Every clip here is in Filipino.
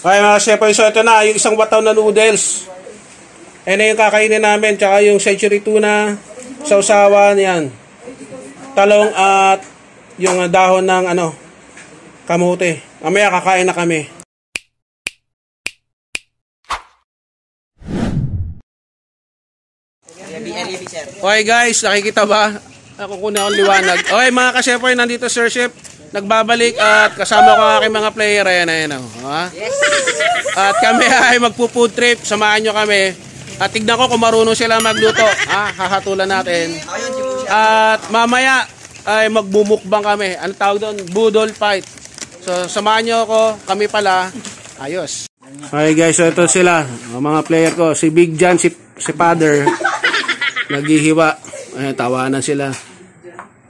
Okay mga shepoy, so ito na, yung isang wataw na noodles. Ayan na yung kakainin namin, tsaka yung century tuna, sausawan, yan. Talong at yung dahon ng kamote. Mamaya kakain na kami. Okay guys, nakikita ba? Ako kuna akong liwanag. Okay mga ka-shepoy, nandito Sir Chef. Nagbabalik at kasama ko ang aking mga player. Ayan. Yes. At kami ay magpo-food trip. Samahan nyo kami. At tignan ko kung marunong sila magluto. Hahatulan natin. At mamaya ay magbumukbang kami. Ano tawag doon? Budol fight. So samahan nyo ako. Kami pala. Ayos. Okay guys, so ito sila. Mga player ko. Si Big John, si Father. Naghihiwa. Ayan, tawanan sila.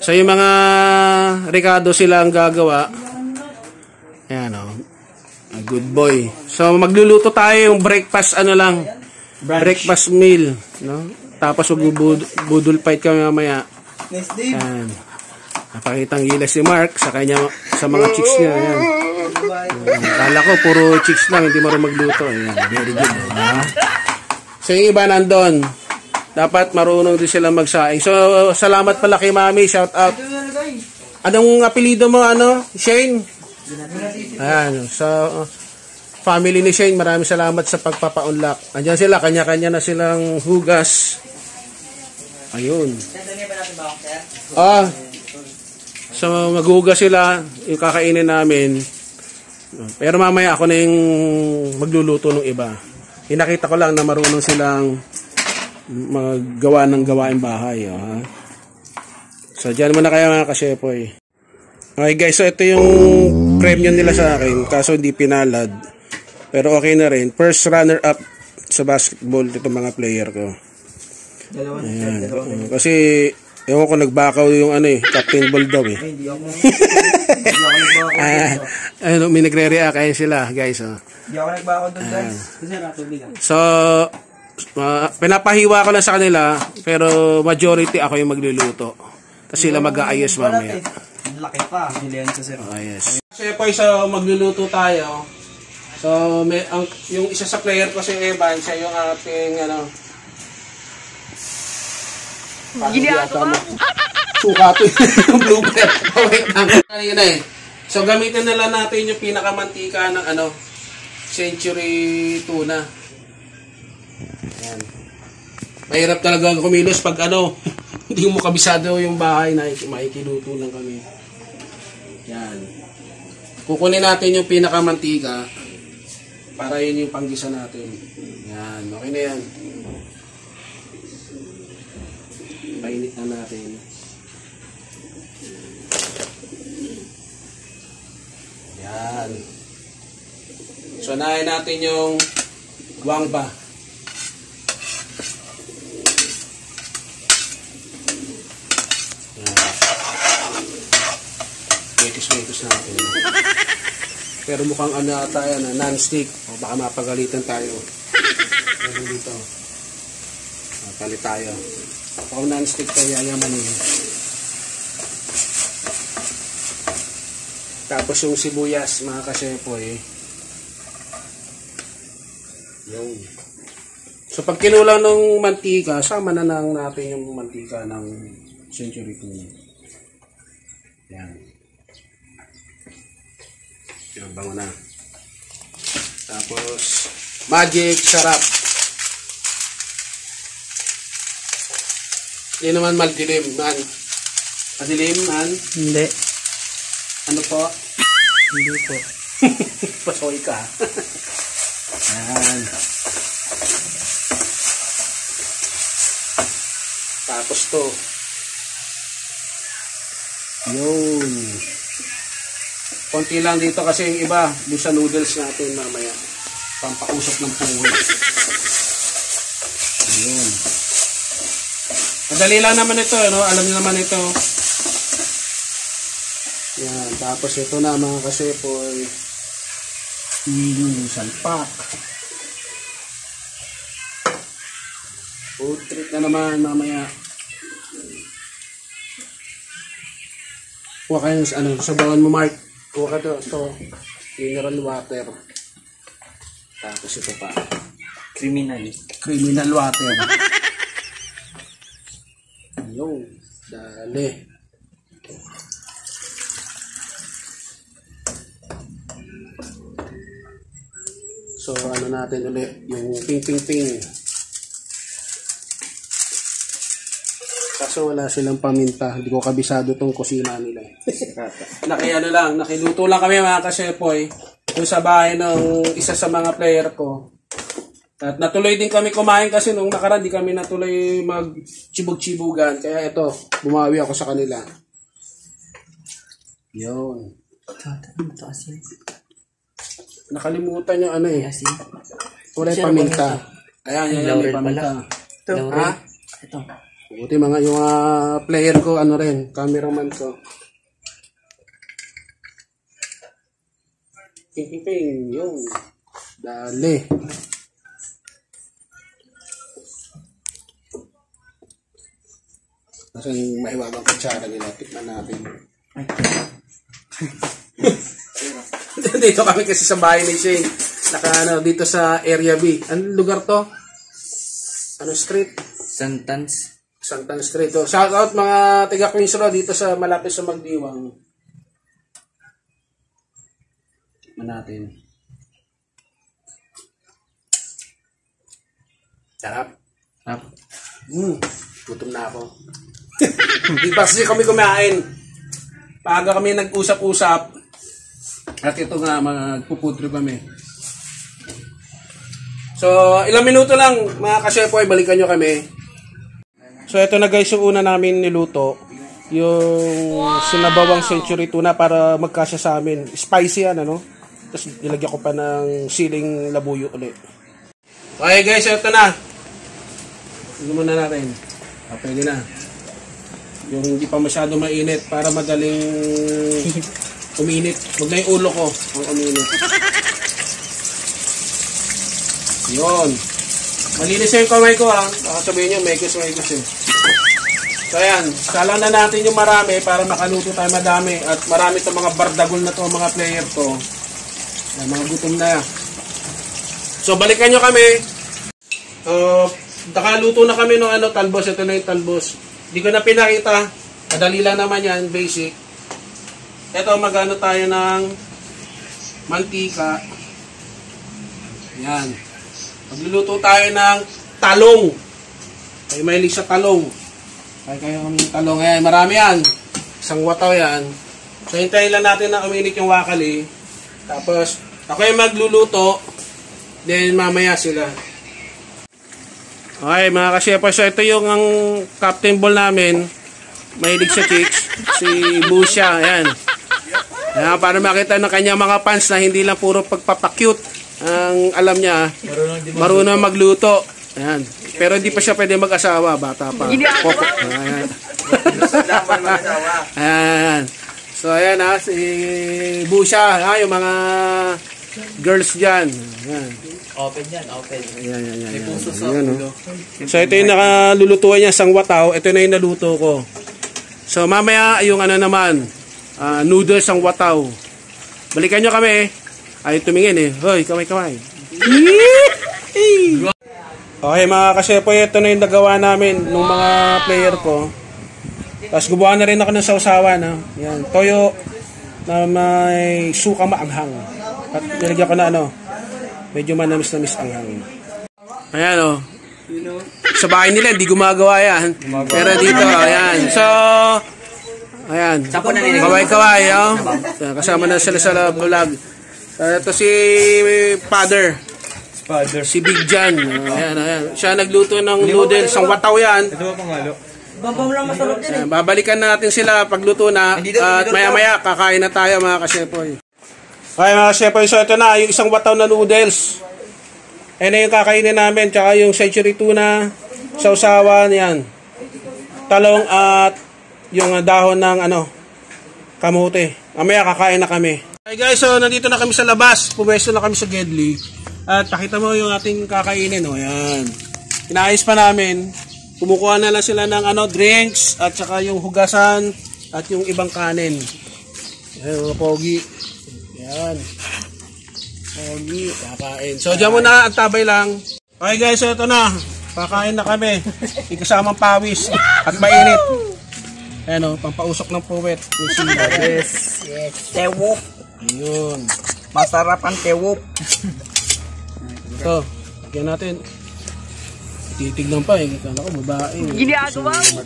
So yung mga Ricardo sila ang gagawa. Ayan a good boy. So magluluto tayo yung breakfast lang. Breakfast meal, no? Tapos budol fight kami mamaya. Ayan. Napakitang gilas si Mark sa mga chicks niya. Ayan. Kala ko puro chicks lang, hindi marunong magluto. Ayan, very good. So yung iba nandun. Dapat marunong din sila magsaing. So, salamat pala kay Mami. Shout out. Anong apelido mo, Shane? Ayan. So, family ni Shane, maraming salamat sa pagpapaunlak. Andiyan sila, kanya-kanya na silang hugas. Ayun. So, maghugas sila. Yung kakainin namin. Pero mamaya ako na yung magluluto ng iba. Inakita ko lang na marunong silang maggawa ng gawain bahay. So dyan muna kayo mga ka-shepoy. Okay guys, so ito yung premium nila sa akin, kaso hindi pinalad, pero okay na rin. First runner up sa basketball itong mga player ko. Ayan. Kasi ewan ko, nagbakaw yung Captain Ball daw Hindi ako. May nagre-react kayo sila guys. Hindi ako nagbakaw doon guys. So pinapahiwa ko lang sa kanila, pero majority ako yung magluluto kasi sila mag-aayos mamaya. Laki pa, bilihan sa sir. Yes. Shepoy, so magluluto tayo. So yung isa sa player ko si Evan, siya yung ating sukato yung blooper. Wait lang. So gamitin na lang natin yung pinakamantika ng century tuna. Ayan. Mahirap talaga kumilos pag hindi mo kabisado yung bahay na makikiluto lang kami. Yan. Kukunin natin yung pinakamantika para yun yung panggisa natin. Yan. Okay na yan. Painit na natin. Yan. So nahin natin yung guangba. Metos natin. Pero mukhang tayo non-stick. O baka mapagalitan tayo. Pero dito. Palit tayo. Mukhang non-stick tayo, yayamanin. Tapos yung sibuyas, mga ka-shepoy. Yung. So pag kinulang ng mantika, sama na lang natin yung mantika ng century tuna. Yan. Yung bango na. Tapos magic sarap. Hindi naman madilim man. Madilim man? Hindi. Ano po? Hindi po. Pasoy ka. Yan. Tapos to. Yun. Konti lang dito kasi yung iba, doon sa noodles natin mamaya. Pampausap ng puwet. Ayun. Madali lang naman ito, alam niyo naman ito. Yan, tapos ito na mga ka-shepoy. Yung salpak. Food trip na naman mamaya. Huwag kayo sa bawan mo, Mark. Kuha ka ito, mineral water. Tapos ito pa. Criminal. Criminal water. Ayun. Dali. So, ano natin ulit? Yung ping. Kaso wala silang paminta. Hindi ko kabisado tong kusina nila. Nakiluto lang kami mga kasepoy. Doon sa bahay ng isa sa mga player ko. At natuloy din kami kumain kasi nung nakaraan di kami natuloy mag-chibug-chibugan. Kaya ito, bumawi ako sa kanila. Yun. Ito asin. Nakalimutan yung ano eh. Asin. Wala yung paminta. Ayan, yan may paminta. Ito. Ha? Ito. Buti mga yung player ko, ano rin, cameraman ko. Ping, yun. Dali. Kasi yung maiwagang kutsara nila, tikman natin. Dito kami kasi sa bahay ni Shane. Dito sa area B. Anong lugar to? Ano street? Santans. Santan Street. So, shout out mga taga Queens Road dito sa malapit sa Magdiwang. Tikman natin. Sarap. Sarap. Gutom na ako. Di pa kasi kami kumain. Paaga kami nag-usap-usap. At ito nga, magpuputri kami. So, ilang minuto lang mga kasepoy, balikan nyo kami. So, ito na guys yung una namin niluto. Yung sinabawang century tuna para magkasya sa amin. Spicy yan, ano? Tapos nilagyan ko pa ng siling labuyo ulit. Okay guys, ito na. Tignan muna natin. Pwede na. Yung hindi pa masyado mainit para madaling uminit. Huwag na yung ulo ko ang uminit. Yun. Malinis na yung kamay ko ha. Baka sabihin nyo, mekos eh. So ayan, salang na natin yung marami para makaluto tayo madami. At marami itong mga bardagol na to mga player to. Ayan, mga gutom na. So balikan nyo kami. Nakaluto na kami ng talbos. Ito na yung talbos. Hindi ko na pinakita. Madali lang naman yan, basic. Ito, magano tayo ng mantika. Yan. Magluluto tayo ng talong. Kayo mahilig sa talong. Kaya kami talong. Ayan, marami yan. Isang wataw yan. So, hintayin lang natin na uminit yung wakali. Tapos, ako yung magluluto. Then, mamaya sila. Okay, mga ka-shepherd. So, ito yung ang captain ball namin. Mahilig sa chicks. Si Busha. Ayan. Ayan, para makita ng kanya mga fans na hindi lang puro pagpapakyut. Ang alam niya, marunong magluto. Ayan. Pero hindi pa siya pwede mag-asawa. Bata pa. Ayan. Ayan. So, ayan ha. Si Busha. Ha, yung mga girls dyan. Ayan. Open yan, open. Ayan. May puso sa ulo. So, ito yung nakalulutuan niya sang wataw. Ito na yung naluto ko. So, mamaya yung naman, noodles ang wataw. Balikan nyo kami. Ay, tumingin eh. Hoy, kamay. Okay, mga kasepoy, ito na yung nagawa namin nung mga player ko. Tapos gumawa na rin ako ng sausawan. Yan, toyo na may suka maanghang. At nilagyan ko na medyo manamis-namis anghang. Ayan sa bahay nila, hindi gumagawa yan. Pero dito, ayan. So, ayan. Kaway-kaway, kasama na sila sa vlog. Ito si Father. Si Big John. Ayan. Siya nagluto ng noodles. Ang wataw yan. Ito ba pangalo? Ayan, babalikan natin sila pagluto na. At maya-maya, kakain na tayo mga kasepoy. Okay mga kasepoy, so ito na. Yung isang wataw na noodles. Ayan na yung kakainin namin. Tsaka yung century tuna. Sausawan. Yan. Talong at yung dahon ng kamote. Mamaya kakain na kami. Hey guys, so nandito na kami sa labas. Pumesto na kami sa Gedli. At pakita mo yung ating kakainin. Ayan. Inaayos pa namin. Kumukuha na lang sila ng drinks at saka yung hugasan at yung ibang kanin. Ayan, mga pogi. Ayan. Pogi, kakain. So, dyan muna ang tabay lang. Okay guys, so ito na. Kakain na kami. Ikasamang pawis at mainit. Ayan o, pampausok ng puwet. Yes. Tewop. Ayun. Masarap ang tewop. Ito, lagyan natin. Titignan pa eh. Kala ko babae. Ginagawa mo.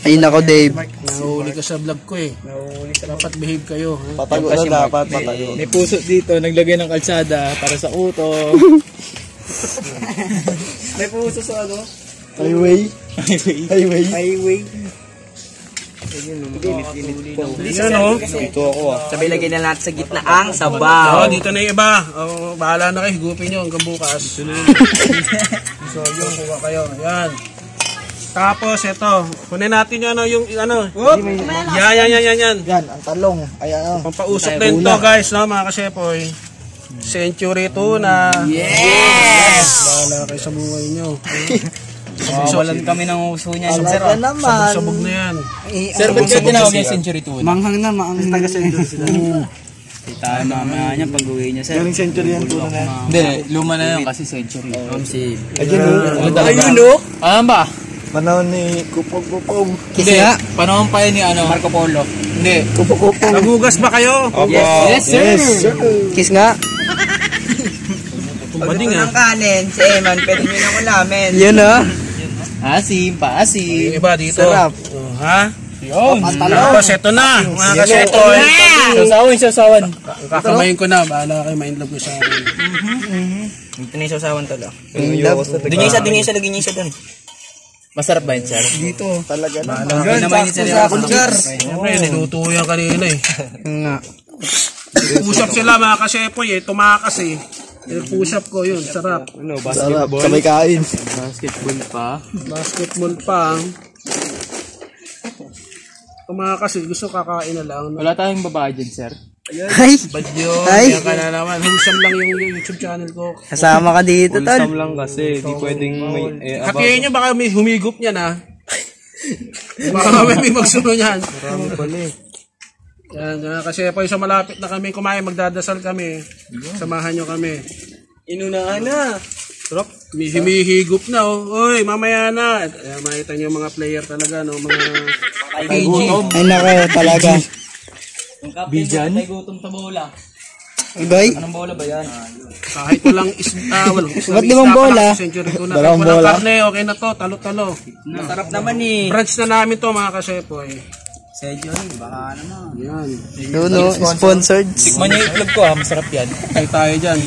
Ayun ako, Dave. Nahuli ka sa vlog ko eh. Dapat behave kayo. Ha? Patago na dapat, patago. May puso dito, naglagay ng kalsada para sa uto. May puso sa ano? Highway. Yan o. Ito ako ah. Sabi lagay na natin sa gitna ang sabaw. Dito na yung iba. Bahala na kayo. Higupin nyo hanggang bukas. So yun, kuha kayo. Yan. Tapos ito. Kunin natin yung ano. Yung ano. Yan. Yan, ang talong. Ay ano. Pampausok din to guys. No, mga kasepoy. Century tuna. Yes! Bahala kayo sa buhay nyo. Walan kami ng uso niya. Talaga naman. Sabog na yan. Sir, ba't ka tinawag yung century tuna? Manghang na, ang taga-century sila. Tayo mamaya niya pag-uwi niya, sir. Galing century yan tuna na yan. Hindi, luma na yun kasi century. Ayun o? Ano ba? Panahon ni Kupog-Kupog. Hindi, panahon pa yun ni ano? Marco Polo. Hindi. Kupog-Kupog. Nagugas ba kayo? Yes, sir. Kiss nga. Bading ng kanin, si Eman, pwede nyo nang ulamin. Yan ah. Asim, paasim. Yung iba dito. Sarap. Ha? Yun. Tapos ito na. Mga kasepoy. Sausawan. Kakamayin ko na. Bahala kayo. Mind love ko sa akin. Dito na yung sausawan tala. Doon Lagyan niyo isa doon. Masarap ba yun, sir? Dito. Talaga naman. Yun, naman yun, sir. Siyempre, niluto yan kanina eh. Nga. Push up sila mga kasepoy eh. Tumakas eh. Push up ko yun. Sarap. Sarap. Sabay kain. Basketball pa. Tumakas eh. Gusto kakain na lang. Wala tayong babae dyan, sir. Ay! Badyo. Ay! Yan ka na naman. Wholesome lang yung YouTube channel ko. Kasama ka dito, Tol. lang kasi, di pwedeng may... Hatiin nyo baka may humigop niyan ha. Baka may magsuno niyan. Yan, kasi po sa malapit na kami kumain, magdadasal kami. Samahan nyo kami. Inunaan na. Sarap. Humihigop na oh. Oy, mamaya na. Makita nyo mga player talaga no, mga PG. Ay nako, talaga. Yung captain mo, may gutom sa bola. Ibay? Anong bola ba yan? Kahit walang walang Ba't limang bola? Century tuna. Dalawang Walang bola. karne, okay na to. Talo-talo. Masarap naman eh. Brunch na namin to mga kasepoy. Sedyo, baka naman. Yan. No, sponsored. Tikman niyo yung itlog ko ha, masarap yan. Kaya tayo dyan.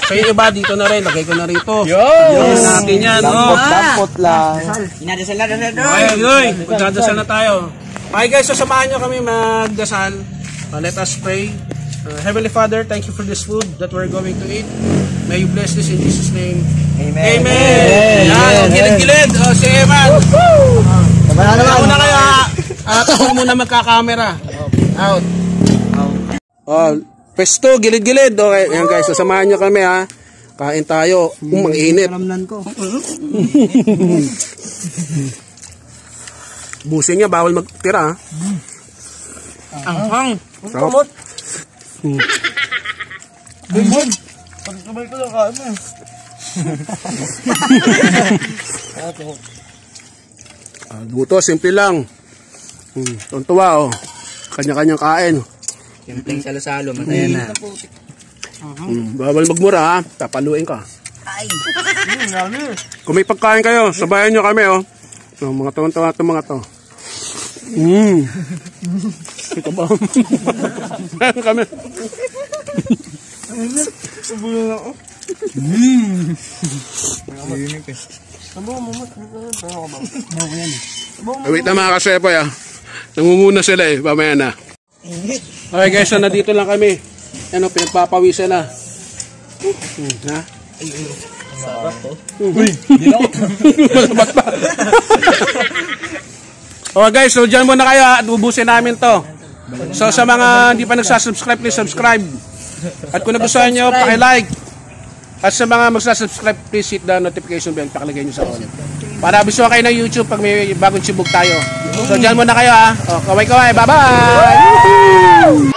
Kaya iba dito na rin. Lagay ko na rito. Yes! Natin yan. Oh. Dampot lang. Inadasal na doon. Okay, magdadasal na tayo. Okay guys, so samahan nyo kami magdasal. Let us pray. Heavenly Father, thank you for this food that we're going to eat. May you bless this in Jesus' name. Amen. Amen! Yan, gilid-gilid. O, si Eman. Samahan naman. Una kayo ha. At ako muna magkakamera. Out. Oh, pesto, gilid-gilid. Okay, yan guys, sasamahan nyo kami ha. Kain tayo. Mag-init. Ramnan ko. Busin niya, bawal magtira ha. Anghang. Sarap. Bumbun. Pagkabay ko lang kain mo. Buto, simple lang. Tuntua oh. Kanya-kanyang kain. Simpleng salo-salo, matayan na. Bawal magmura ha. Tapaluin ka. Kung may pagkain kayo, sabayan nyo kami oh. Mga tuntua ito mga to. Ito ba? Kami. Subulan ako. Wait na mga kasepoy ah. Nangunguna sila eh. Mamaya na. Okay guys, so nandito lang kami. Ano, pinagpapawisan na. Ha? Sarap to. Uy! Malabat pa. Okay guys, so dyan muna kayo at ubusin namin to. So sa mga hindi pa nagsasubscribe, please subscribe. At kung nagustuhan nyo, pakilike. At sa mga magsasubscribe, please hit the notification bell, pakilagay nyo sa all. Para abisuhan kayo ng YouTube pag may bagong sibog tayo. So dyan muna kayo ha. O, kaway-kaway, bye-bye!